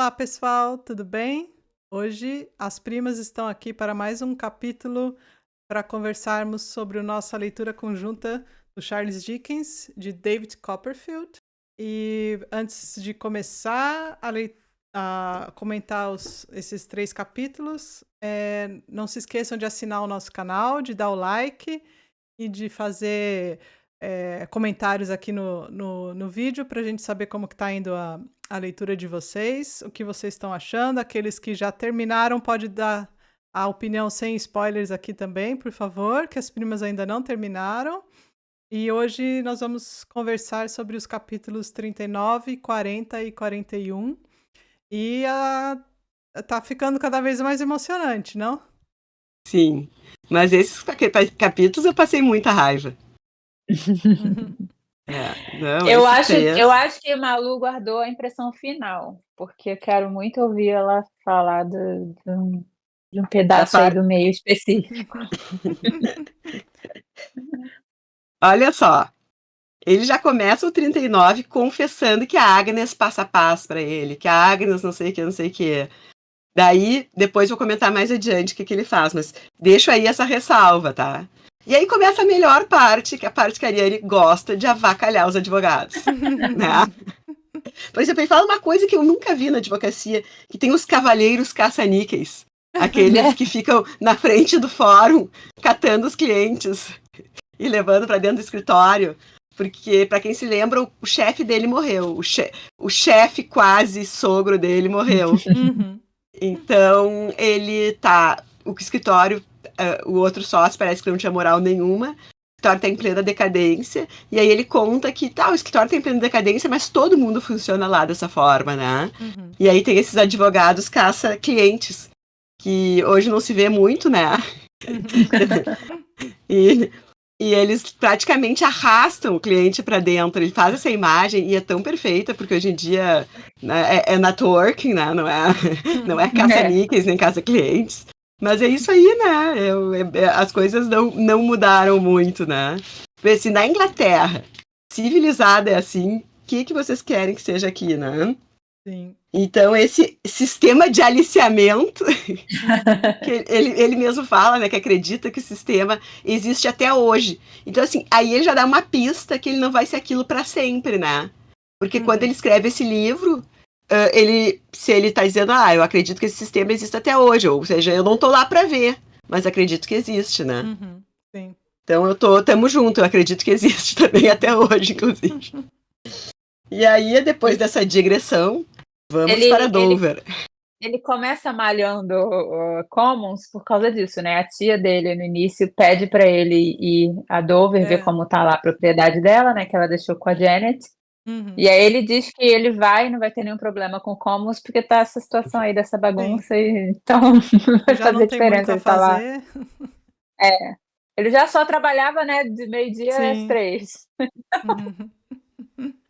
Olá, pessoal, tudo bem? Hoje as primas estão aqui para mais um capítulo para conversarmos sobre a nossa leitura conjunta do Charles Dickens, de David Copperfield. E antes de começar a comentar esses 3 capítulos, não se esqueçam de assinar o nosso canal, de dar o like e de fazer comentários aqui no vídeo para a gente saber como que está indo a leitura de vocês, o que vocês estão achando. Aqueles que já terminaram, pode dar a opinião sem spoilers aqui também, por favor, que as primas ainda não terminaram. E hoje nós vamos conversar sobre os capítulos 39, 40 e 41. E tá ficando cada vez mais emocionante, não? Sim, mas esses capítulos eu passei muita raiva. Não, Eu esses três. acho que Malu guardou a impressão final, porque eu quero muito ouvir ela falar de um pedaço aí do meio específico. Olha só, ele já começa o 39 confessando que a Agnes passa paz pra ele, que a Agnes não sei o que. Daí, depois vou comentar mais adiante o que ele faz, mas deixo aí essa ressalva, tá? E aí começa a melhor parte, que é a parte que a Ariane gosta de avacalhar os advogados, né? Por exemplo, ele fala uma coisa que eu nunca vi na advocacia, que tem os cavalheiros caça-níqueis, aqueles que ficam na frente do fórum, catando os clientes e levando para dentro do escritório, porque, para quem se lembra, o chefe dele morreu, o chefe quase sogro dele morreu. Então, ele tá, o escritório, o outro sócio parece que não tinha moral nenhuma, o escritório tá em plena decadência, e aí ele conta que o escritório tá em plena decadência, mas todo mundo funciona lá dessa forma, né? E aí tem esses advogados caça-clientes, que hoje não se vê muito, né? E eles praticamente arrastam o cliente para dentro. Ele faz essa imagem e é tão perfeita, porque hoje em dia, né, é networking, né? Não é caça-níqueis nem caça-clientes. Mas é isso aí, né? As coisas não mudaram muito, né? Se na Inglaterra, civilizada é assim, o que vocês querem que seja aqui, né? Sim. Então, esse sistema de aliciamento, que ele mesmo fala, né, que acredita que o sistema existe até hoje. Então, assim, aí ele já dá uma pista que ele não vai ser aquilo para sempre, né? Porque quando ele escreve esse livro, se ele tá dizendo, eu acredito que esse sistema existe até hoje, ou seja, eu não tô lá para ver, mas acredito que existe, né? Sim. Então, tamo junto, eu acredito que existe também até hoje, inclusive. E aí, depois dessa digressão, vamos para Dover. Ele começa malhando Commons por causa disso, né? A tia dele, no início, pede para ele ir a Dover ver como tá lá a propriedade dela, né? Que ela deixou com a Janet. E aí ele diz que ele não vai ter nenhum problema com Commons, porque tá essa situação aí dessa bagunça, então não vai Já fazer não tem diferença muito a ele tá lá. fazer. Ele já só trabalhava, né, de meio-dia às 3.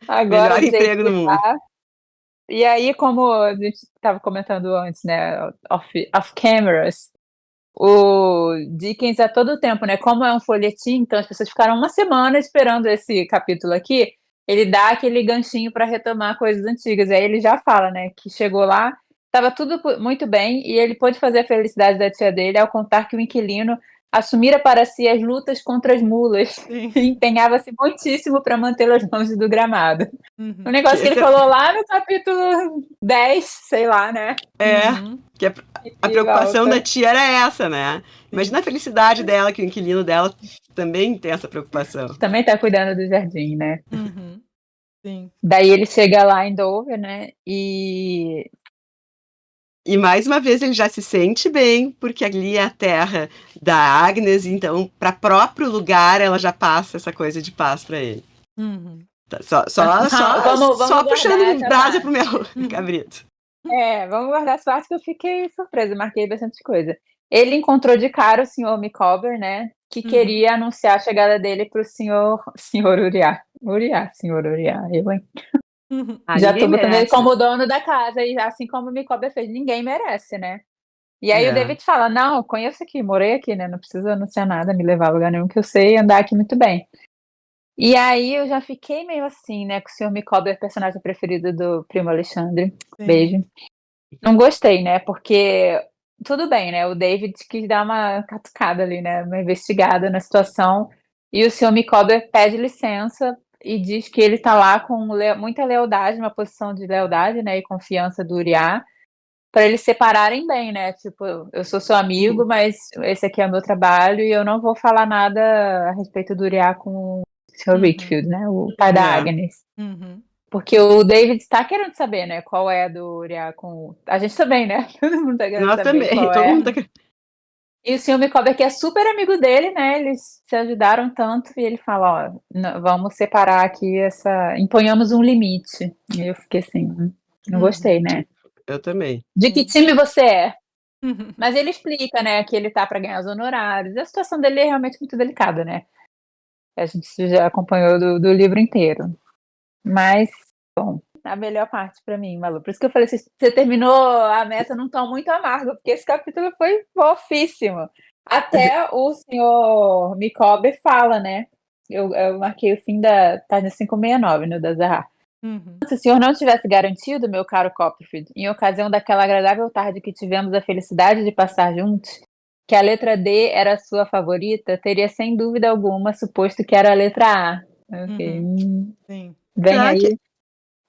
Agora Melhor o jeito emprego do mundo. tá. E aí, como a gente estava comentando antes, né, off cameras, o Dickens a todo tempo, né, como é um folhetim, então as pessoas ficaram uma semana esperando esse capítulo aqui, ele dá aquele ganchinho para retomar coisas antigas, e aí ele já fala, né, que chegou lá, estava tudo muito bem, e ele pôde fazer a felicidade da tia dele ao contar que o inquilino assumira para si as lutas contra as mulas e empenhava-se muitíssimo para mantê-las longe do gramado. Um negócio que ele falou lá no capítulo 10, sei lá, né? Que a preocupação da tia era essa, né? Imagina a felicidade dela, que o inquilino dela também tem essa preocupação. Também tá cuidando do jardim, né? Sim. Daí ele chega lá em Dover, né? E mais uma vez ele já se sente bem, porque ali é a terra da Agnes, então para próprio lugar ela já passa essa coisa de paz para ele. Só puxando brasa pro meu cabrito. Vamos guardar as partes que eu fiquei surpresa, marquei bastante coisa. Ele encontrou de cara o senhor Micawber, né? Que queria anunciar a chegada dele pro senhor Uriah. Senhor Uriah, eu, hein? Já tô botando ele como dono da casa, e assim como o Micawber fez, ninguém merece, né? E aí o David fala, não, conheço aqui, morei aqui, né? Não precisa anunciar nada, me levar a lugar nenhum, que eu sei andar aqui muito bem. E aí eu já fiquei meio assim, né? Com o senhor Micawber, personagem preferido do Primo Alexandre. Beijo. Não gostei, né? Porque tudo bem, né? O David quis dar uma catucada ali, né? Uma investigada na situação. E o Sr. Micawber pede licença e diz que ele tá lá com muita lealdade, uma posição de lealdade, né? E confiança do Uriah, para eles separarem bem, né? Tipo, eu sou seu amigo, mas esse aqui é o meu trabalho e eu não vou falar nada a respeito do Uriah com o Sr. Richfield, né? O pai da Agnes. Uhum. Porque o David está querendo saber, né? Qual é do Uriah com. A gente também, né? Todo mundo tá querendo Nós saber também, qual todo é. mundo tá querendo. E o Sr. Micawber, que é super amigo dele, né? Eles se ajudaram tanto e ele fala, ó, vamos separar aqui essa. Imponhamos um limite. E eu fiquei assim, não gostei, né? Eu também. De que time você é? Uhum. Mas ele explica, né, que ele tá para ganhar os honorários. A situação dele é realmente muito delicada, né? A gente já acompanhou do livro inteiro. Mas, bom, a melhor parte para mim, Malu. Por isso que eu falei, você terminou a meta num tom muito amargo, porque esse capítulo foi fofíssimo. Até o senhor Micawber fala, né? Eu marquei o fim da página 569, no da Zahar. Uhum. Se o senhor não tivesse garantido, meu caro Copperfield, em ocasião daquela agradável tarde que tivemos a felicidade de passar juntos, que a letra D era a sua favorita, teria sem dúvida alguma suposto que era a letra A. Eu fiquei, Sim. vem Será aí. que-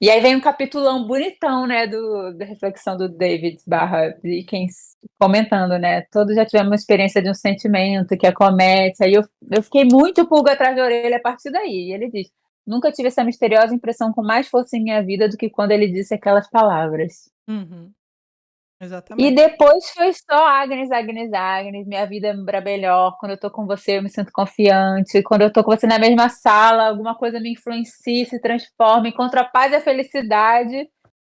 E aí vem um capitulão bonitão, né, da reflexão do David barra Dickens comentando, né, todos já tivemos uma experiência de um sentimento que acomete, aí eu fiquei muito pulga atrás da orelha a partir daí, e ele diz, nunca tive essa misteriosa impressão com mais força em minha vida do que quando ele disse aquelas palavras. Uhum. E Exatamente. depois foi só Agnes, Agnes, Agnes, minha vida é melhor, quando eu tô com você eu me sinto confiante, quando eu tô com você na mesma sala, alguma coisa me influencia, se transforma, encontro a paz e a felicidade,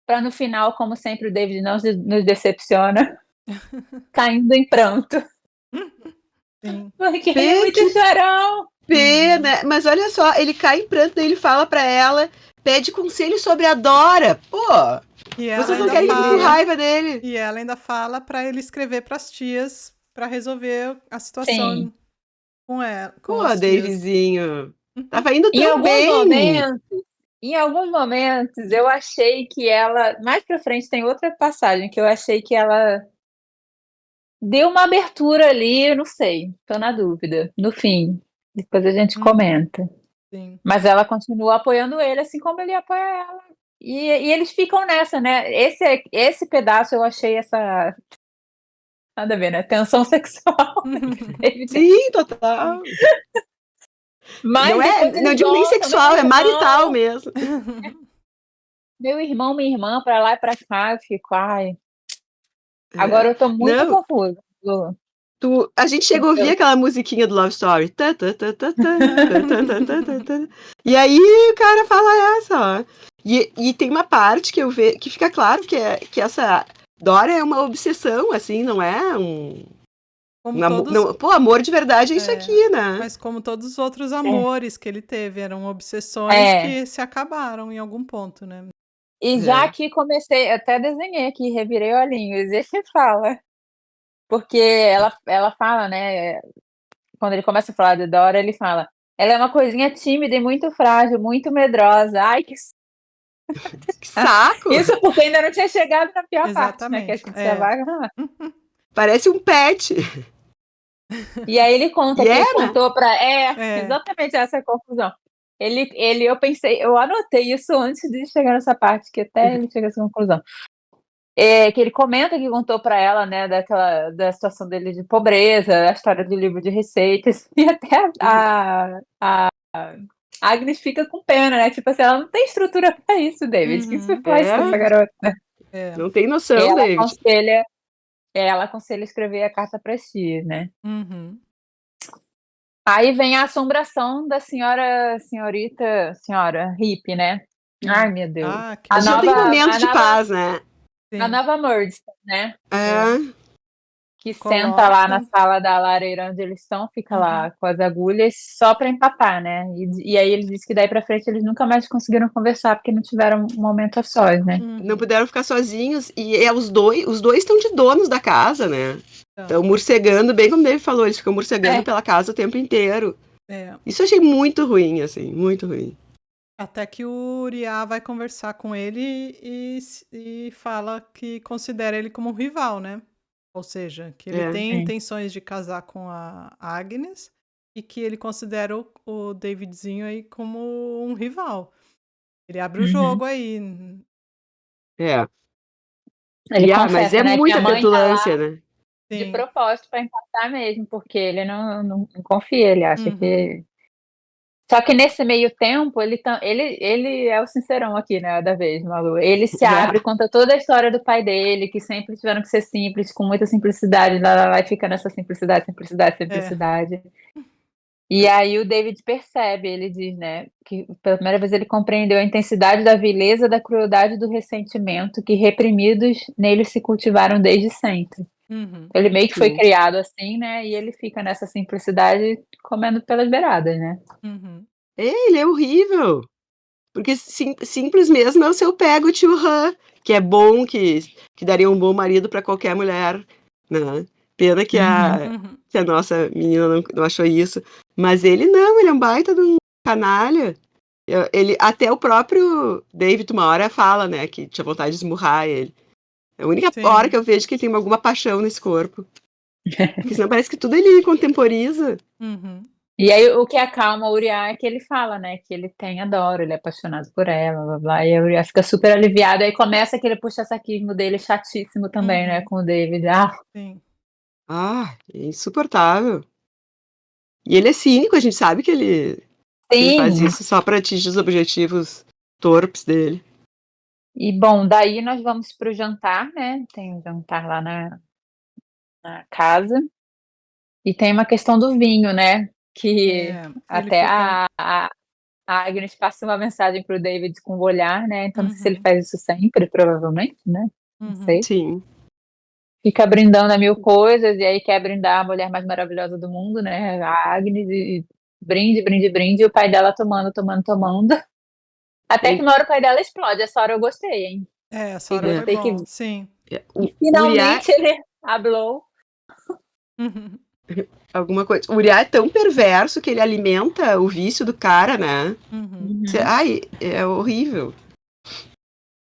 para no final, como sempre, o David não nos decepciona, caindo em pranto. Sim. Porque ele é muito chorão. Pena, mas olha só, ele cai em pranto, daí ele fala pra ela, pede conselho sobre a Dora. Pô, E ela vocês não ainda querem ficar com fala, raiva dele. e ela ainda fala para ele escrever para as tias para resolver a situação Sim. com ela, com Pô, as tias. Davidzinho, tava indo Em tão alguns bem. momentos, em alguns momentos, eu achei que ela. Mais pra frente tem outra passagem que eu achei que ela deu uma abertura ali, eu não sei, tô na dúvida. No fim, depois a gente comenta. Sim. Mas ela continua apoiando ele, assim como ele apoia ela. E eles ficam nessa, né? Esse pedaço eu achei essa. Nada a ver, né? Tensão sexual. Sim, total. Mas Não depois não eles digo nem voltam, sexual, é marital mesmo. meu irmão, minha irmã, pra lá e pra cá, eu fico, ai. Agora eu tô muito Não, confusa. a gente chegou a ouvir aquela musiquinha do Love Story. E aí o cara fala essa, ó. E tem uma parte que eu vejo que fica claro que essa Dora é uma obsessão, assim, não é Como um amor. todos, Não, pô, amor de verdade é isso aqui, né? mas como todos os outros amores que ele teve, eram obsessões É. que se acabaram em algum ponto, né? E já que comecei, até desenhei aqui, revirei olhinhos, e ele fala. Porque ela fala, né? Quando ele começa a falar de Dora, ele fala: ela é uma coisinha tímida e muito frágil, muito medrosa. Ai, que Que saco! Isso porque ainda não tinha chegado na pior parte, né? Que Exatamente. acho que você vai lá. Parece um pet. E aí ele conta E que é, ele né? contou pra. É. Exatamente essa é a confusão. Eu pensei, eu anotei isso antes de chegar nessa parte, que até ele chega a essa conclusão. Que ele comenta que contou para ela, né, da situação dele de pobreza, a história do livro de receitas, e até a Agnes fica com pena, né? Tipo assim, ela não tem estrutura para isso, David. O que você faz com essa garota? É. Não tem noção, ela David. aconselha escrever a carta para ti, né? Uhum. Aí vem a assombração da senhora hippie, né? Ai, meu Deus. Ah, que A Não nova, tem momento a de nova, paz, né? a nova Murdstone, né? Que senta lá na Coloca. sala da lareira onde eles estão, fica lá com as agulhas só para empatar, né? E aí ele disse que daí para frente eles nunca mais conseguiram conversar porque não tiveram um momento a sós, né? Não puderam ficar sozinhos. E os dois estão de donos da casa, né? Estão morcegando, bem como o David falou, eles ficam morcegando pela casa o tempo inteiro. É. Isso eu achei muito ruim, assim, muito ruim. Até que o Uriah vai conversar com ele e fala que considera ele como um rival, né? Ou seja, que ele É. tem Sim. intenções de casar com a Agnes e que ele considera o Davidzinho aí como um rival. Ele abre o Uhum. jogo aí. É. Ele Mas confessa, é né, que a muita mãe tá lá petulância, né? de Sim. propósito pra empatar mesmo, porque ele não confia, ele acha Uhum. que só que nesse meio tempo ele é o sincerão aqui, né, da vez, Malu. Ele se abre, conta toda a história do pai dele, que sempre tiveram que ser simples, com muita simplicidade, lá, e fica nessa simplicidade, simplicidade, É. simplicidade. E aí o David percebe, ele diz, né, que pela primeira vez ele compreendeu a intensidade da vileza, da crueldade e do ressentimento que reprimidos nele se cultivaram desde sempre. Uhum. Ele meio que foi Sim. criado assim, né, e ele fica nessa simplicidade comendo pelas beiradas, né. Uhum. Ele é horrível. Porque simples mesmo é o seu pega o tio Han, que é bom, que daria um bom marido para qualquer mulher, né? Pena que Uhum. Uhum. que a nossa menina não achou isso. Mas ele não, ele é um baita de um canalha. Ele, até o próprio David, uma hora, fala, né, que tinha vontade de esmurrar ele. É a única hora que Sim. eu vejo que ele tem alguma paixão nesse corpo. Porque senão parece que tudo ele contemporiza. Uhum. E aí o que acalma o Uriah é que ele fala, né, que ele tem a Dora, ele é apaixonado por ela, blá, blá, blá, e o Uriah fica super aliviado, aí começa aquele puxa-saquismo dele chatíssimo também, né, Uhum. com o David. Ah, Sim. Ah, é insuportável. E ele é cínico, a gente sabe que ele faz sim. isso só para atingir os objetivos torpes dele. E bom, daí nós vamos pro jantar, né, tem um jantar lá na casa, e tem uma questão do vinho, né, que É, ele até fica. a Agnes passa uma mensagem pro David com o olhar, né, então não sei se ele Uhum. faz isso sempre, provavelmente, né, não Uhum. sei. Sim. Fica brindando a mil coisas, e aí quer brindar a mulher mais maravilhosa do mundo, né, a Agnes, e brinde, brinde, brinde, e o pai dela tomando, tomando, tomando. Até que Ele, uma hora o pai dela explode, essa hora eu gostei, hein. É, essa E hora foi gostei que bom. Sim. o Uriah, finalmente ele hablou. Uhum. alguma coisa. O Uriah é tão perverso que ele alimenta o vício do cara, né? Uhum. Uhum. Ai, é horrível.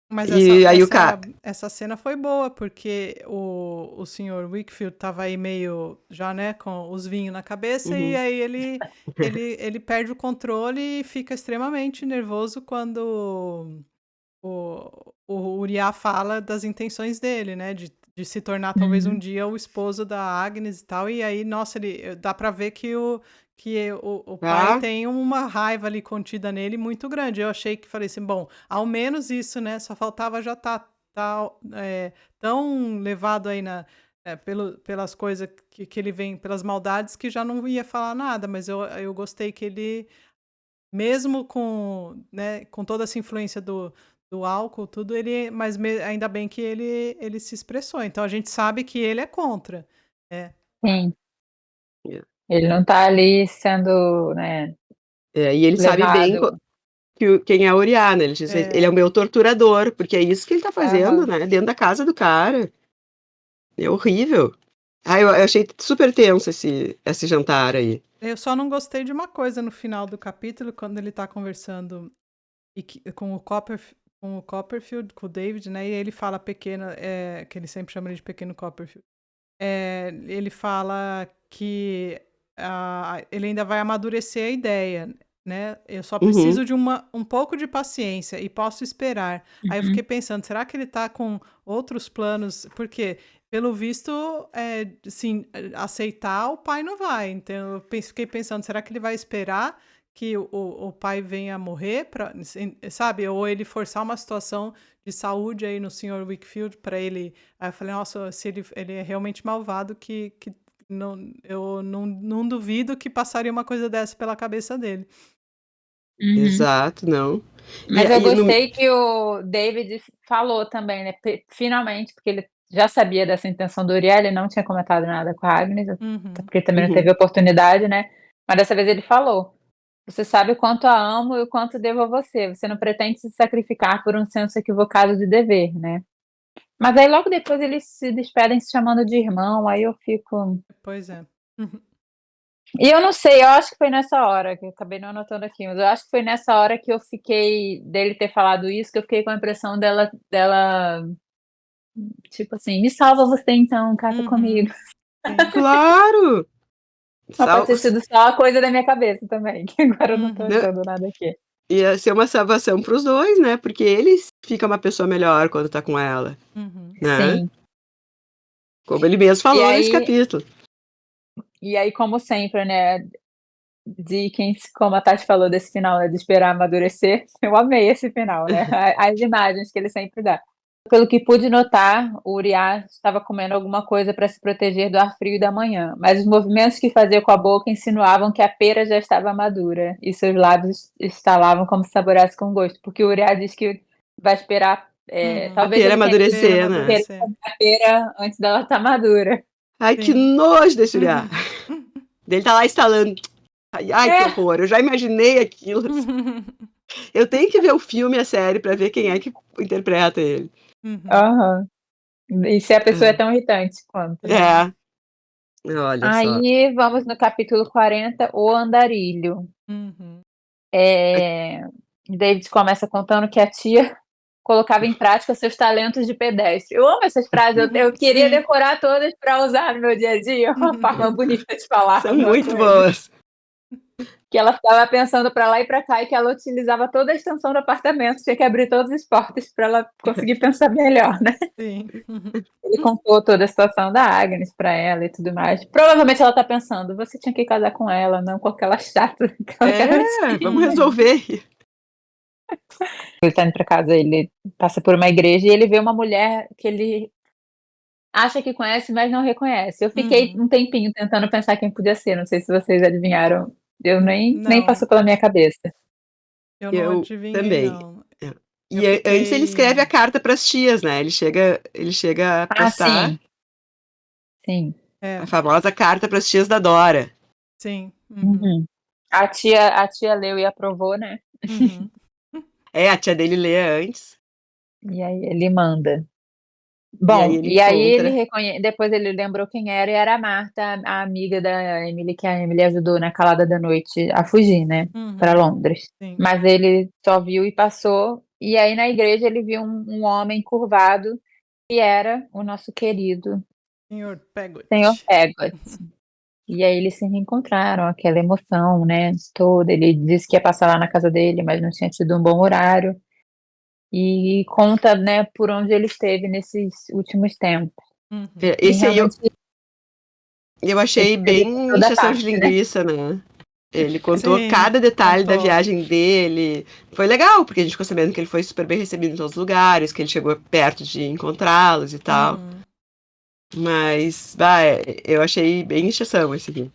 Mas E aí o cara. essa cena foi boa, porque o senhor Wickfield tava aí meio já, né, com os vinhos na cabeça, e Uhum. aí ele perde o controle e fica extremamente nervoso quando o Uriah fala das intenções dele, né, de se tornar talvez um Uhum. dia o esposo da Agnes e tal, e aí, nossa, dá pra ver que o pai Ah, tem uma raiva ali contida nele muito grande. Eu achei que falei assim, bom, ao menos isso, né? Só faltava já tão levado aí pelas coisas que ele vem, pelas maldades, que já não ia falar nada, mas eu gostei que ele, mesmo com, né, com toda essa influência do álcool, tudo, ainda bem que ele se expressou. Então a gente sabe que ele é contra. É. Sim, é. ele não tá ali sendo, né, E ele sabe bem levado. quem é o Uriah, né? Ele diz, ele é o É. meu torturador, porque é isso que ele tá fazendo, Aham. né? Dentro da casa do cara. É horrível. Ah, eu achei super tenso esse jantar aí. Eu só não gostei de uma coisa no final do capítulo, quando ele tá conversando com o Copperfield, com o David, né? E ele fala pequena, que ele sempre chama ele de pequeno Copperfield. Ele fala que ele ainda vai amadurecer a ideia, né? Eu só Uhum. preciso de um pouco de paciência e posso esperar. Aí eu fiquei Uhum. pensando, será que ele tá com outros planos? Porque, pelo visto, assim, aceitar o pai não vai. Então eu fiquei pensando, será que ele vai esperar que o pai venha a morrer, sabe? Ou ele forçar uma situação de saúde aí no Sr. Wickfield para ele. Aí eu falei, nossa, se ele é realmente malvado, que não, eu não duvido que passaria uma coisa dessa pela cabeça dele. Uhum. Exato, não. E, Mas eu e no, gostei que o David falou também, né, finalmente, porque ele já sabia dessa intenção do Uriel, ele não tinha comentado nada com a Agnes, até Uhum. porque também não uhum, teve oportunidade, né, mas dessa vez ele falou: "Você sabe o quanto a amo e o quanto devo a você, você não pretende se sacrificar por um senso equivocado de dever, né". Mas aí logo depois eles se despedem se chamando de irmão, aí eu fico Pois é. Uhum. E eu não sei, eu acho que foi nessa hora, que eu acabei não anotando aqui, mas eu acho que foi nessa hora que eu fiquei, dele ter falado isso, que eu fiquei com a impressão dela, tipo assim, me salva você então, casa comigo. Sim. Claro! Mas pode Sal- ter sido só uma coisa da minha cabeça também, que agora eu não tô Né? achando nada aqui. Ia ser uma salvação pros dois, né? Porque ele fica uma pessoa melhor quando tá com ela, né? Sim. Como ele mesmo E falou nesse aí, capítulo. como sempre, né, Dickens, como a Tati falou desse final, né, de esperar amadurecer, eu amei esse final, né? As imagens que ele sempre dá. Pelo que pude notar, o Uriah estava comendo alguma coisa para se proteger do ar frio da manhã, mas os movimentos que fazia com a boca insinuavam que a pera já estava madura e seus lábios estalavam como se saboreasse com gosto, porque o Uriah diz que vai esperar, A talvez pera ele tenha amadurecer, né? querer Amadurecer. comer a pera antes dela estar madura. Ai, que Sim. nojo desse olhar. Ele tá lá instalando. Ai, que É, horror. Eu já imaginei aquilo. Eu tenho que ver o filme e a série pra ver quem é que interpreta ele. aham. E se a pessoa é tão irritante quanto, né? É, olha só. Aí vamos no capítulo 40, o andarilho. David começa contando que a tia colocava em prática seus talentos de pedestre. Eu amo essas frases, eu queria Sim. decorar todas para usar no meu dia a dia, uma forma bonita de falar São com muito ele. boas. Que ela ficava pensando para lá e para cá e que ela utilizava toda a extensão do apartamento, tinha que abrir todas as portas para ela conseguir pensar melhor, né? Sim. Ele contou toda a situação da Agnes para ela e tudo mais. Provavelmente ela tá pensando, você tinha que casar com ela, não com aquela chata, aquela É, vamos garotinha. resolver. Ele tá indo pra casa, ele passa por uma igreja e ele vê uma mulher que ele acha que conhece, mas não reconhece. Eu fiquei um tempinho tentando pensar quem podia ser, não sei se vocês adivinharam. Eu nem Não, passou pela minha cabeça. eu não Eu adivinhei, também. não. É. Eu E antes ele escreve a fiquei. carta pras tias, né? Ele chega a Ah, postar sim, sim. a É, famosa carta pras tias da Dora. sim. Uhum. A tia leu e aprovou, né? Uhum. É, a tia dele lê antes. E aí ele manda. E aí Bom, ele e aí ele encontra. depois ele lembrou quem era e era a Marta, a amiga da Emily, que a Emily ajudou na calada da noite a fugir, né, para Uhum. Londres. Sim. Mas ele só viu e passou. E aí na igreja ele viu um homem curvado que era o nosso querido Senhor Senhor Peggot. Peggot. E aí eles se reencontraram, aquela emoção, né, toda. Ele disse que ia passar lá na casa dele, mas não tinha tido um bom horário. E conta, né, por onde ele esteve nesses últimos tempos. Uhum. E Esse aí eu, realmente eu ele achei escreveu bem toda a encheção de parte, né? linguiça, né? Ele contou Sim, cada detalhe da contou. viagem dele. Foi legal, porque a gente ficou sabendo que ele foi super bem recebido em todos os lugares, que ele chegou perto de encontrá-los e tal. Uhum. Mas, eu achei bem encheção esse aqui.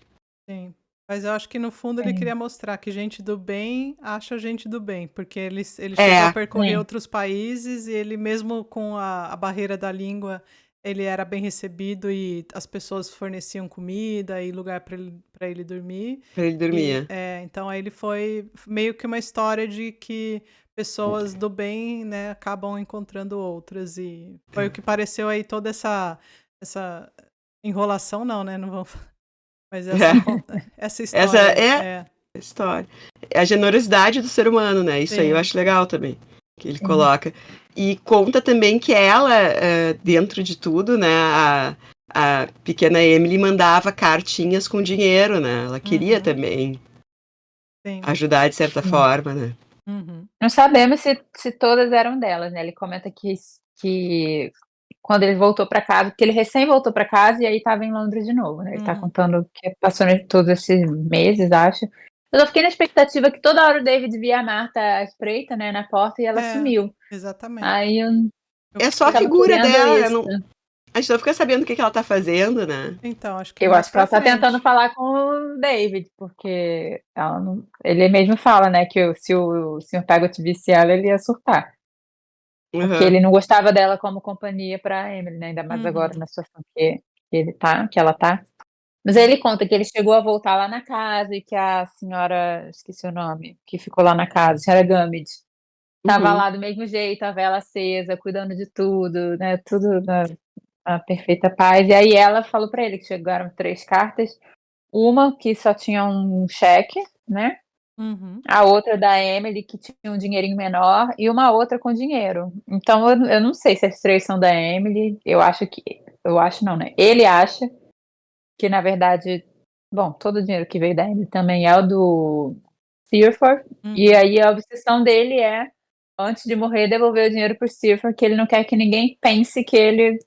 Sim. Mas eu acho que no fundo ele Sim, queria mostrar que gente do bem acha gente do bem, porque ele chegou a É, percorrer sim, outros países e ele mesmo com a barreira da língua, ele era bem recebido e as pessoas forneciam comida e lugar para ele dormir. pra ele dormir. Então aí ele foi meio que uma história de que pessoas do bem, né, acabam encontrando outras e foi o que pareceu aí toda essa enrolação não, né? Não vamos mas essa Essa história aí, é a história. É a generosidade do ser humano, né? Isso aí eu sim. acho legal também, que ele sim. coloca. E conta também que ela, dentro de tudo, né, a pequena Emily mandava cartinhas com dinheiro, né? Ela queria Uhum, também sim. ajudar de certa Sim. forma, né? Uhum, Não sabemos se todas eram delas, né? Ele comenta que quando ele voltou para casa, porque ele recém voltou para casa e aí estava em Londres de novo, né? Ele tá uhum. contando que passou todos esses meses, acho. Eu só fiquei na expectativa que toda hora o David via a Marta à espreita, né, na porta e ela É, sumiu. exatamente. Aí eu Eu É só a fiquei tava figura querendo dela, isso. a gente não fica sabendo o que ela tá fazendo, né? então, acho que Eu mais acho que pra ela tá tentando frente. falar com o David, porque ela não, ele mesmo fala, né, que se o Sr. Taggart visse ela, ele ia surtar. Porque Uhum. ele não gostava dela como companhia pra Emily, né, ainda mais agora Uhum, na situação que ela tá. Mas aí sim. ele conta que ele chegou a voltar lá na casa e que a senhora, esqueci o nome, que ficou lá na casa, a senhora Gummidge, estava Uhum. lá do mesmo jeito, a vela acesa, cuidando de tudo, né, tudo na perfeita paz. E aí ela falou pra ele que chegaram 3 cartas Uma que só tinha um cheque, né? Uhum. A outra da Emily, que tinha um dinheirinho menor, e uma outra com dinheiro. Então eu não sei se as 3 são da Emily. Eu acho não, né? Ele acha que, na verdade, bom, todo o dinheiro que veio da Emily também é o do Steerforth. E Uhum. aí a obsessão dele é, antes de morrer, devolver o dinheiro pro Steerforth, que ele não quer que ninguém pense que ele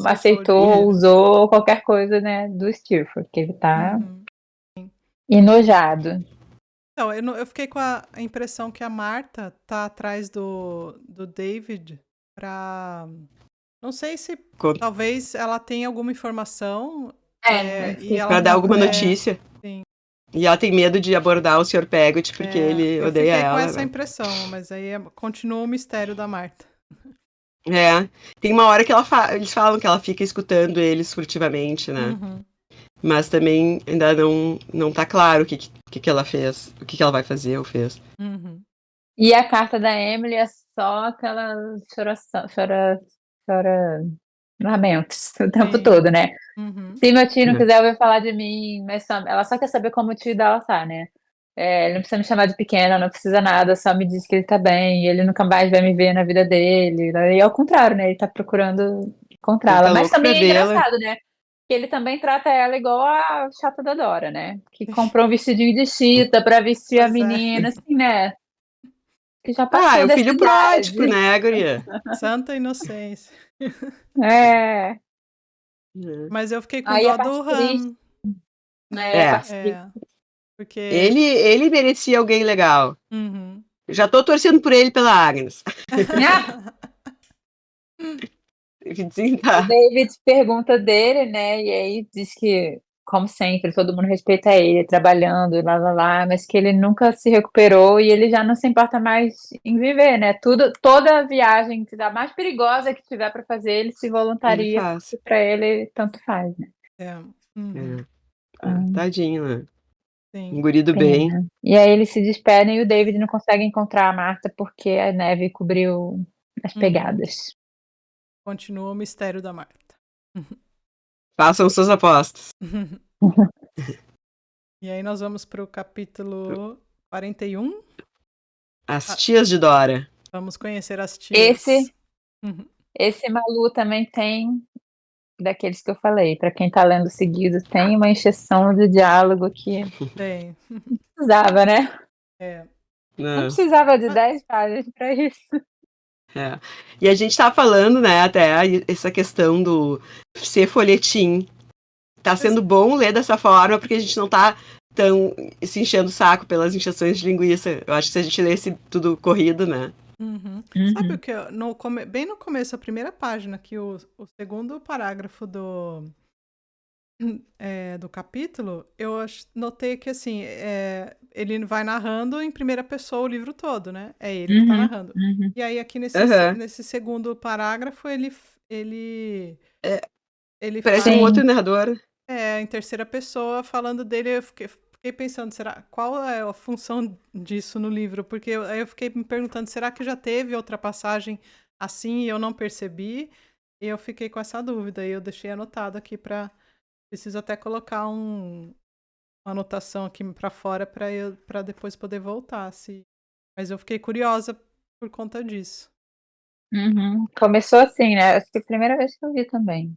aceitou ou dinheiro. usou qualquer coisa, né, do Steerforth, que ele tá Uhum. enojado. Então, eu fiquei com a impressão que a Marta tá atrás do David pra. Não sei se talvez ela tenha alguma informação e ela Pra dar alguma tá. notícia. Sim. E ela tem medo de abordar o Sr. Pegott porque ele Eu odeia fiquei com ela, essa né? impressão, mas aí continua o mistério da Marta. É. Tem uma hora que eles falam que ela fica escutando eles furtivamente, né? Uhum. Mas também ainda não tá claro o que ela fez, o que ela vai fazer ou fez. Uhum. E a carta da Emily é só aquela lamentos o tempo Sim. todo, né? Uhum. Se meu tio não quiser ouvir falar de mim, mas ela só quer saber como o tio dela tá, né? Ele não precisa me chamar de pequena, não precisa nada, só me diz que ele tá bem, e ele nunca mais vai me ver na vida dele. E ao contrário, né? Ele tá procurando Ele encontrá-la. tá Mas louco pra também é vê-la. engraçado, né? Que ele também trata ela igual a chata da Dora, né? Que comprou um vestidinho de chita pra vestir a Pois é. menina, assim, né? Que já Ah, é passou o dessa filho pródigo, idade. né, guria? Santa inocência. É. Mas eu fiquei com Aí a dó parte do triste, Han. né? A É. parte triste. Porque. Ele merecia alguém legal. Uhum. Já tô torcendo por ele pela Agnes. Sim, O tá. David pergunta dele, né? E aí diz que, como sempre, todo mundo respeita ele, trabalhando, lá, mas que ele nunca se recuperou e ele já não se importa mais em viver, né? Toda viagem, a mais perigosa que tiver para fazer, ele se Ele voluntaria, faz. porque para ele tanto faz, né? Uhum. Tadinho, né? Um Sim. guri do bem. Pena. E aí eles se despedem e o David não consegue encontrar a Marta porque a neve cobriu as pegadas. Continua o mistério da Marta. Façam suas apostas. E aí nós vamos para o capítulo 41. As tias de Dora. Vamos conhecer as tias. Esse Malu também tem daqueles que eu falei. Para quem tá lendo seguido, tem uma encheção de diálogo que Tem. precisava, né? É. Não Né? precisava de 10 páginas para isso. É. E a gente tá falando, né, até essa questão do ser folhetim. Tá sendo bom ler dessa forma, porque a gente não tá tão se enchendo o saco pelas encheções de linguiça. Eu acho que se a gente lesse tudo corrido, né? Sabe o que? Bem no começo, a primeira página, que o segundo parágrafo do capítulo, eu notei que assim, ele vai narrando em primeira pessoa o livro todo, né? É ele que tá narrando. E aí, aqui nesse segundo parágrafo, ele Parece um faz. outro narrador. Em terceira pessoa, falando dele, eu fiquei pensando, qual é a função disso no livro? Porque aí eu fiquei me perguntando, será que já teve outra passagem assim e eu não percebi? E eu fiquei com essa dúvida, e eu deixei anotado aqui preciso até colocar uma anotação aqui para fora para depois poder voltar, mas eu fiquei curiosa por conta disso. Começou assim, né? Acho que é a primeira vez que eu vi também.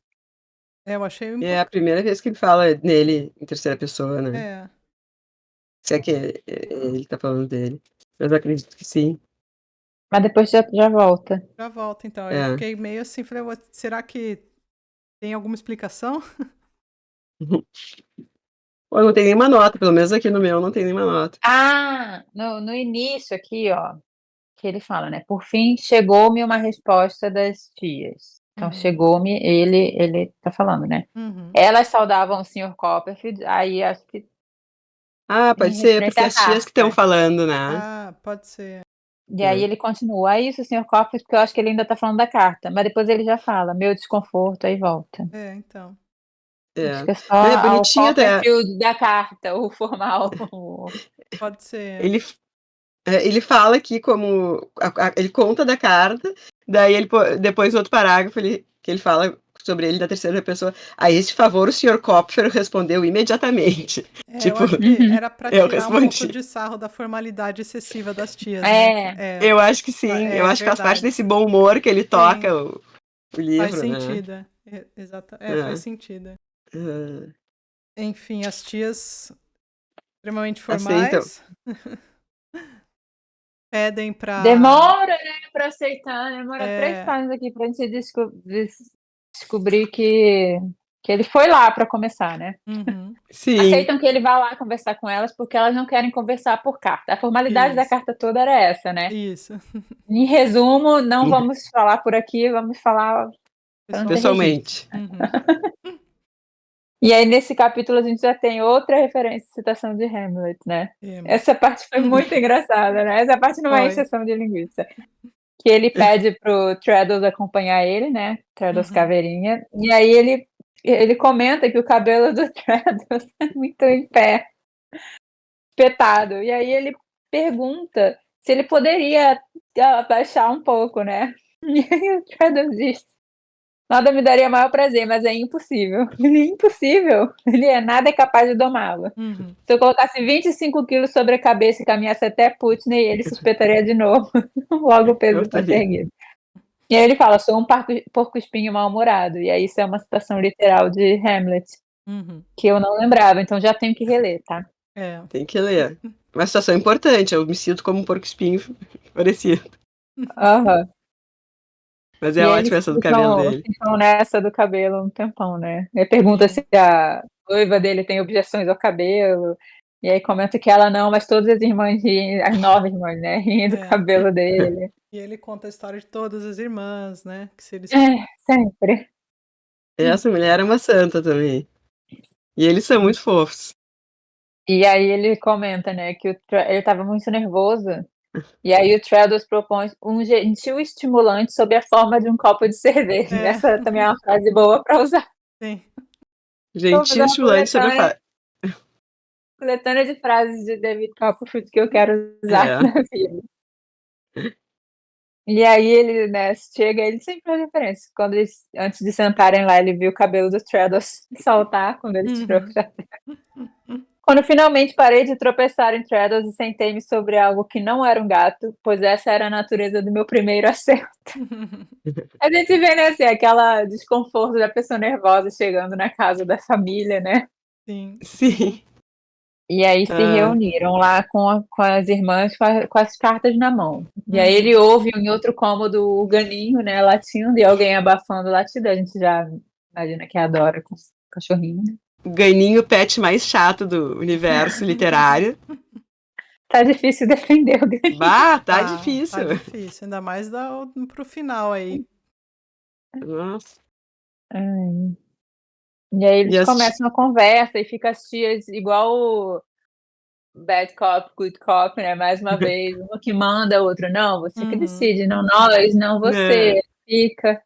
Eu achei um É a pouco. primeira vez que ele fala nele em terceira pessoa, né? É, Se é que ele tá falando dele. Mas eu acredito que sim. Mas depois já volta. já volta então. Eu É. fiquei meio assim, falei, será que tem alguma explicação? Pô, não tem nenhuma nota, pelo menos aqui no meu não tem nenhuma nota. Ah, no início aqui, ó, que ele fala, né? Por fim, chegou-me uma resposta das tias. Então, chegou-me, ele tá falando, né? Elas saudavam o Sr. Copperfield, aí acho que Ah, pode em ser, porque referência à as tias que estão carta. falando, né? Ah, pode ser. E aí ele continua, é isso, Sr. Copperfield, porque eu acho que ele ainda tá falando da carta, mas depois ele já fala, meu desconforto, aí volta. Então. Acho que é só Não, é ao bonitinho até. Copperfield da carta, o formal. Pode ser. Ele fala aqui como. Ele conta da carta, daí depois no outro parágrafo que ele fala sobre ele da terceira pessoa. A esse favor o Sr. Copfer respondeu imediatamente. É, Tipo, eu acho que era pra eu tirar um pouco respondi. de sarro da formalidade excessiva das tias, né? Eu acho que sim. É, eu acho que faz parte verdade. desse bom humor que ele Sim. toca o Faz livro, né? sentido. Exato. Faz sentido. Enfim, as tias extremamente Aceitam. formais pedem pra. Demora, né, pra aceitar. Demora 3 É, páginas aqui pra gente descobrir que ele foi lá pra começar, né? uhum, Sim. Aceitam que ele vá lá conversar com elas porque elas não querem conversar por carta. A formalidade da Isso. carta toda era essa, né? Isso. Em resumo, não vamos falar por aqui, vamos falar pra não ter registro. Pessoalmente. Uhum. E aí, nesse capítulo, a gente já tem outra referência, citação de Hamlet, né? Temos. Essa parte foi muito engraçada, né? Essa parte não é Foi. exceção de linguiça. Que ele pede pro Traddles acompanhar ele, né? Traddles Uhum. caveirinha. E aí ele comenta que o cabelo do Traddles é muito em pé, espetado. E aí ele pergunta se ele poderia abaixar um pouco, né? E aí o Traddles diz: nada me daria maior prazer, mas é impossível. Ele é impossível. Nada é capaz de domá-lo. Uhum. Se eu colocasse 25 quilos sobre a cabeça e caminhasse até Putney, ele se espetaria de novo. Logo o peso foi erguido. E aí ele fala, sou um porco-espinho mal-humorado. E aí isso é uma citação literal de Hamlet, que eu não lembrava, então já tenho que reler, tá? Tem que ler. Uma situação importante, eu me sinto como um porco-espinho parecido. Aham. Mas é ótimo essa do cabelo dele. Ficam nessa do cabelo um tempão, né? Ele pergunta se a noiva dele tem objeções ao cabelo. E aí comenta que ela não, mas todas as irmãs riem, as 9 irmãs, né? Riem do cabelo dele. E ele conta a história de todas as irmãs, né? Que se eles... Sempre. Essa mulher é uma santa também. E eles são muito fofos. E aí ele comenta, né, que ele estava muito nervoso. E aí o Traddles propõe um gentil estimulante sob a forma de um copo de cerveja. Essa também é uma frase boa para usar. Sim. Gentil estimulante sob a forma. Coletânea de frases de David Copperfield que eu quero usar na vida. E aí ele, né, chega, ele sempre faz referência. Quando eles, antes de sentarem lá, ele viu o cabelo do Traddles saltar quando ele tirou o chapéu. Quando finalmente parei de tropeçar em Traddles e sentei-me sobre algo que não era um gato, pois essa era a natureza do meu primeiro acerto. A gente vê, né, assim, aquela desconforto da pessoa nervosa chegando na casa da família, né? Sim. E aí se reuniram lá com as irmãs com as cartas na mão. E aí ele ouve em outro cômodo o ganinho, né, latindo e alguém abafando o latido. A gente já imagina que adora com o cachorrinho, né? O ganinho, o pet mais chato do universo literário. Tá difícil defender o ganinho. Tá difícil. Tá difícil, ainda mais pro final aí. Nossa. E aí eles começam a conversa e fica as tias igual o Bad Cop, Good Cop, né? Mais uma vez, uma que manda, a outra, não, você que decide, não nós, não você, fica.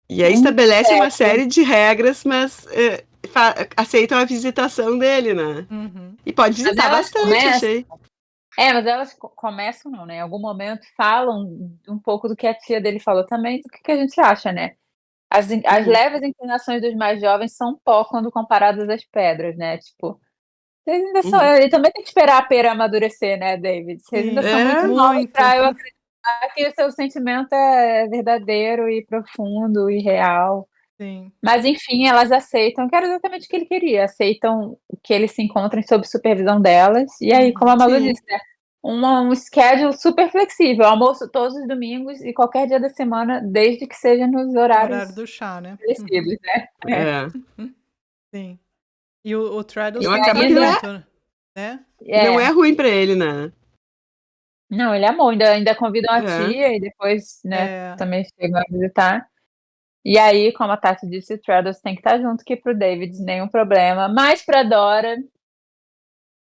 E aí estabelece uma série de regras, mas aceitam a visitação dele, né? E pode visitar bastante, achei. Mas elas começam, não, né? Em algum momento falam um pouco do que a tia dele falou também, do que a gente acha, né? As leves inclinações dos mais jovens são pó quando comparadas às pedras, né? Tipo, vocês ainda são. Ele também tem que esperar a pera amadurecer, né, David? Vocês ainda são muito novos pra eu acreditar que o seu sentimento é verdadeiro e profundo e real. Sim. Mas, enfim, elas aceitam, que era exatamente o que ele queria. Aceitam que eles se encontrem sob supervisão delas. E aí, como a Malu disse, né? Um schedule super flexível, almoço todos os domingos e qualquer dia da semana, desde que seja nos horários do chá, né? estabelecidos, né? Sim. E o Traddles acaba que né? Não é ruim pra ele, né? Não, ele amou, ainda convidam a tia e depois, né, também chegam a visitar. E aí, como a Tati disse, o Traddles tem que estar junto, que pro David nenhum problema. Mas pra Dora,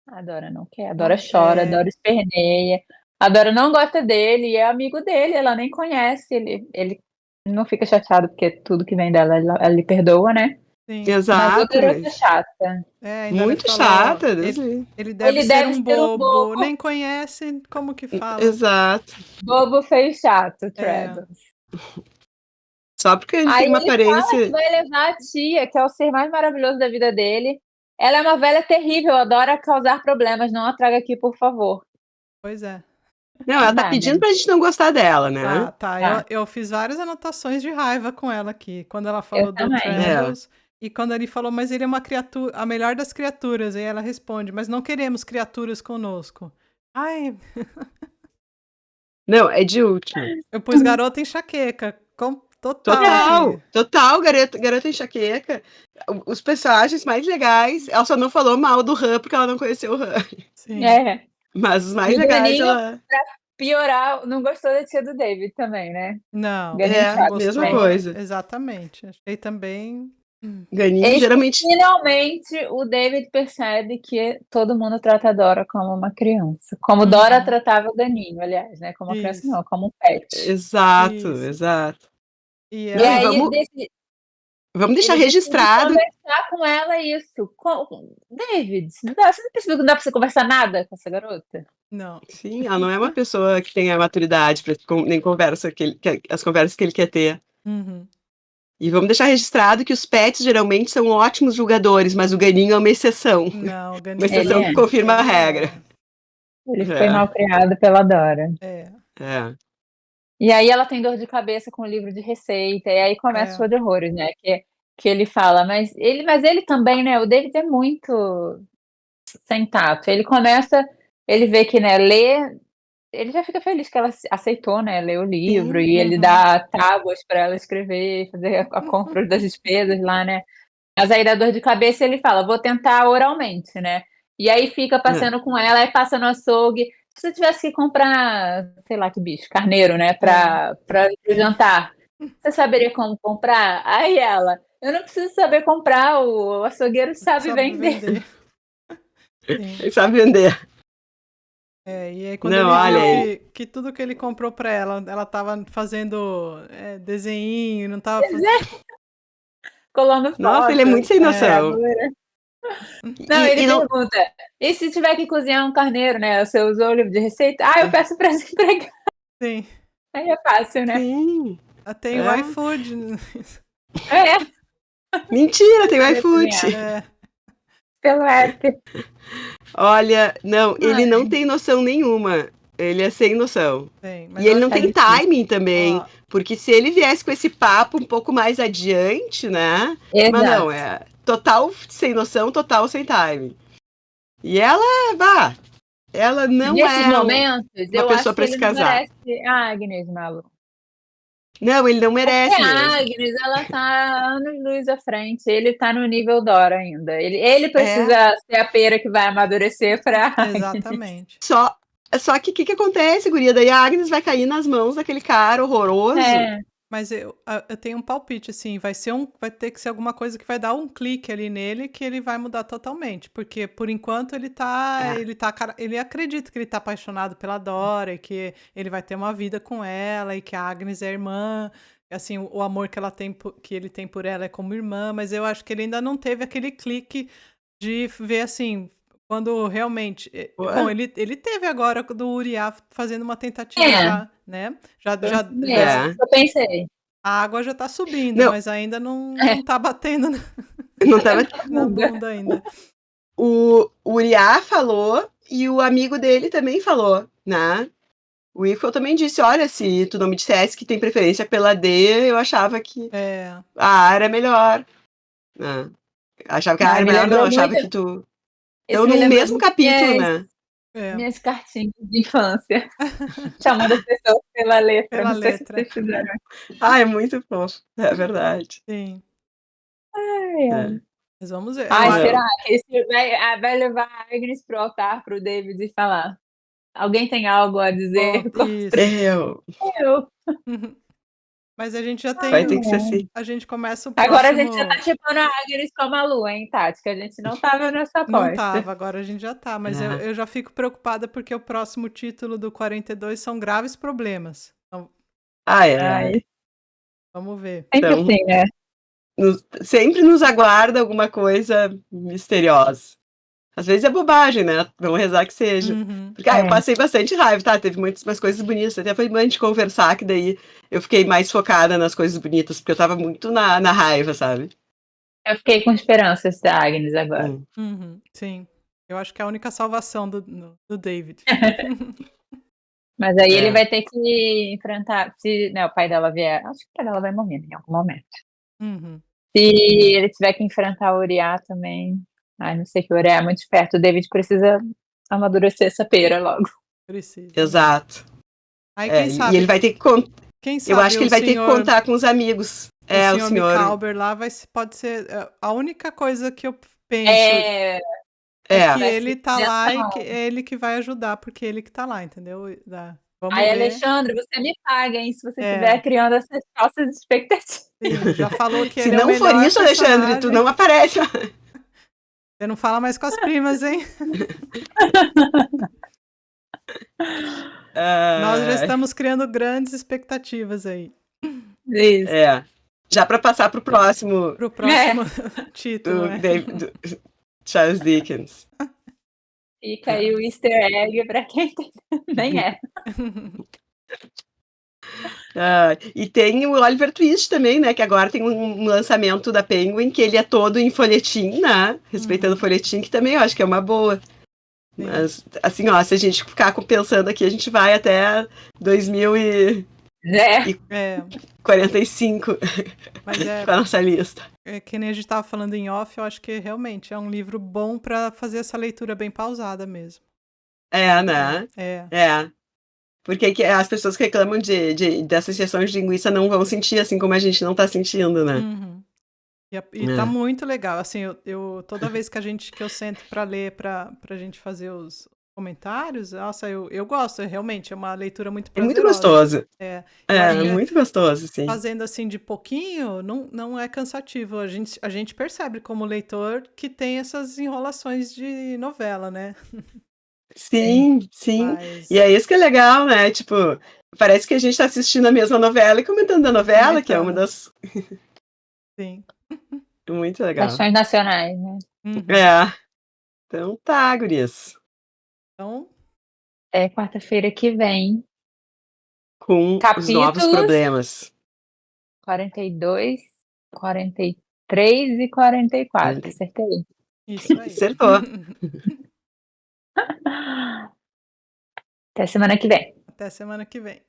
a Dora não quer, a Dora chora, a Dora esperneia. A Dora não gosta dele e é amigo dele, ela nem conhece, ele não fica chateado porque tudo que vem dela ela lhe perdoa, né? Sim. Exato. Mas outra é chata. Muito chata. Ele deve ser um bobo, nem conhece, como que fala? Exato. Bobo feio chato, Traddles. Só porque ele Aí tem uma ele fala que aparência. vai levar a tia, que é o ser mais maravilhoso da vida dele. Ela é uma velha terrível, adora causar problemas. Não a traga aqui, por favor. Pois é. Não, ela tá Dá, né? pedindo pra gente não gostar dela, né? Ah, tá. Tá. Eu fiz várias anotações de raiva com ela aqui. Quando ela Eu falou do também. Trandles e quando ele falou, mas ele é uma criatura, a melhor das criaturas. E ela responde, mas não queremos criaturas conosco. Ai, Não, é de última. eu pus garota enxaqueca. Total Total, aqui. total, garota enxaqueca. Os personagens mais legais, ela só não falou mal do Han porque ela não conheceu o Han. Sim. É. Mas os mais E o legais, Daninho, ela. piorar, não gostou da tia do David também, né? Não, Ganinho É, chato. mesma também. coisa. Exatamente. Achei também. Ganinho, Eis que geralmente. finalmente o David percebe que todo mundo trata a Dora como uma criança. Como Uhum. Dora tratava o Daninho, aliás, né? Como uma criança Isso. não, como um pet. Exato, Isso. exato. E E Não, ela. aí Vamos deixar ele decide registrado. conversar com ela isso. David, você não percebeu que não dá pra você conversar nada com essa garota? Não. Sim, ela não é uma pessoa que tenha maturidade para nem conversa as conversas que ele quer ter. Uhum. E vamos deixar registrado que os pets geralmente são ótimos julgadores, mas o Ganinho é uma exceção. Não, o Uma Ganinho. exceção Ele que confirma a Ele regra. Ele foi mal criado pela Dora. É. É. E aí ela tem dor de cabeça com o livro de receita, e aí começa o show de horrores, né? Que ele fala, mas ele também, né? O David é muito sem tato. Ele vê que, né, ele já fica feliz que ela aceitou, né, ler o livro, Sim. e ele Uhum. dá tábuas para ela escrever, fazer a compra das despesas lá, né? Mas aí dá dor de cabeça e ele fala, vou tentar oralmente, né? E aí fica passeando com ela, aí passa no açougue. Se você tivesse que comprar, sei lá que bicho, carneiro, né, para o jantar, você saberia como comprar? Aí ela, eu não preciso saber comprar, o açougueiro sabe vender. Sim. Ele sabe vender. É, e aí quando Não, ele olha viu aí. que tudo que ele comprou pra ela tava fazendo desenho, não tava fazendo. Colando Nossa, ele é foto. muito sem noção. Não, ele E não. pergunta, e se tiver que cozinhar um carneiro, né? Você usou o livro de receita? Ah, eu peço para as empregadas. Sim. Aí é fácil, né? Sim. Tem o É. iFood. É, Mentira, tem o Saber iFood. cozinhar. É, Pelo app. Olha, não, ele Ai. não tem noção nenhuma. Ele é sem noção. tem. Mas E eu ele não acho Tá tem que. difícil. timing também. Ó, Porque se ele viesse com esse papo um pouco mais adiante, né? Mas não, Exato. é total sem noção, total sem timing. E ela, ela não Nesses é momentos, uma eu pessoa acho que para se ele não casar. merece a Agnes, Malu. Não, ele não Porque merece a mesmo. Agnes, ela tá anos-luz à frente. Ele tá no nível Dora ainda. Ele É, precisa ser a pera que vai amadurecer pra Agnes. exatamente. só que o que acontece, guria? Daí a Agnes vai cair nas mãos daquele cara horroroso. É, Mas eu tenho um palpite, assim, vai ter que ser alguma coisa que vai dar um clique ali nele que ele vai mudar totalmente. Porque, por enquanto, ele acredita que ele tá apaixonado pela Dora e que ele vai ter uma vida com ela e que a Agnes é irmã. Assim, o amor que que ele tem por ela é como irmã, mas eu acho que ele ainda não teve aquele clique de ver, assim, quando realmente... Bom, ele teve agora do Uriah fazendo uma tentativa é, já, né? Já mesmo. Eu pensei. a água já tá subindo, Não, mas ainda É, não tá batendo não tava. na bunda ainda. O Uriah falou e o amigo dele também falou, né? O Iffel também disse, olha, se tu não me dissesse que tem preferência pela D, eu achava que É, a A era melhor. Né? Achava que a A ai, era me melhor, não, lembrou achava muito. que tu... Então, Isso me no lembrou mesmo muito capítulo, né? é, minhas cartinhas de infância, chamando as pessoas pela letra. pela Não sei se letra. vocês fizeram. Ah, é muito fofo. É verdade. Sim. Ai, ai. É. Mas vamos ver. Ai, Não. será que esse vai levar a Agnes pro altar pro David e falar? Alguém tem algo a dizer? Isso. Eu. Eu. Mas a gente já Vai tem. ter que ser assim. A gente começa o Agora a gente já tá próximo. chipando a Agnes com a Malu, hein, Tati? Que a gente não tava nessa Não aposta. tava, agora a gente já tá. Mas É. eu já fico preocupada porque o próximo título do 42 são graves problemas. Então, Ah, é. Ai, vamos ver. sempre Então, assim, né? sempre nos aguarda alguma coisa misteriosa. Às vezes é bobagem, né? Vamos rezar que seja. Uhum. Porque eu passei bastante raiva, tá? Teve umas coisas bonitas. Até foi bom a gente conversar, que daí eu fiquei mais focada nas coisas bonitas, porque eu tava muito na raiva, sabe? Eu fiquei com esperanças da Agnes agora. Uhum. Sim. Eu acho que é a única salvação do David. Mas aí ele vai ter que enfrentar. Se o pai dela vier. Acho que o pai dela vai morrer em algum momento. Uhum. Se ele tiver que enfrentar o Uriah também. Ai, não sei que o Uriah é muito esperto. O David precisa amadurecer essa pera logo. Precisa. Exato. Aí quem sabe. E ele vai ter que Quem sabe eu acho que ele vai ter que contar com os amigos. O senhor Michalber lá pode ser a única coisa que eu penso. É que ele tá lá e que é ele que vai ajudar, porque é ele que tá lá, entendeu? Vamos ver. Alexandre, você me paga, hein? Se você estiver criando essas falsas expectativas. Sim, já falou que se ele é o melhor. Se não for isso, Alexandre, tu não aparece. Você não fala mais com as primas, hein? Nós já estamos criando grandes expectativas aí. Isso. Já para passar pro próximo. Pro próximo título. Do Charles Dickens. Fica aí o easter egg para quem nem é. E tem o Oliver Twist também, né? Que agora tem um lançamento da Penguin, que ele é todo em folhetim, né? Respeitando o folhetim, que também eu acho que é uma boa. Sim. Mas, assim, ó, se a gente ficar pensando aqui, a gente vai até 2045 Mas com a nossa lista. Que nem a gente estava falando em off, eu acho que realmente é um livro bom para fazer essa leitura bem pausada mesmo. Né? Porque as pessoas que reclamam dessas sessões de linguiça não vão sentir assim como a gente não tá sentindo, né? Uhum. E tá muito legal. Assim, eu toda vez que eu sento para ler, pra gente fazer os comentários, nossa, eu gosto. Realmente, é uma leitura muito prazerosa. É muito gostoso. Muito gostoso, sim. Fazendo assim de pouquinho, não é cansativo. A gente percebe como leitor que tem essas enrolações de novela, né? Sim. E é isso que é legal, né? Tipo, parece que a gente tá assistindo a mesma novela e comentando a novela, que é uma das... Sim. Muito legal. Paixões nacionais, né? Então tá, gurias. Então... É quarta-feira que vem. Com os novos problemas. 42, 43 e 44. Acertei. Isso aí. Acertou. Até semana que vem. Até semana que vem.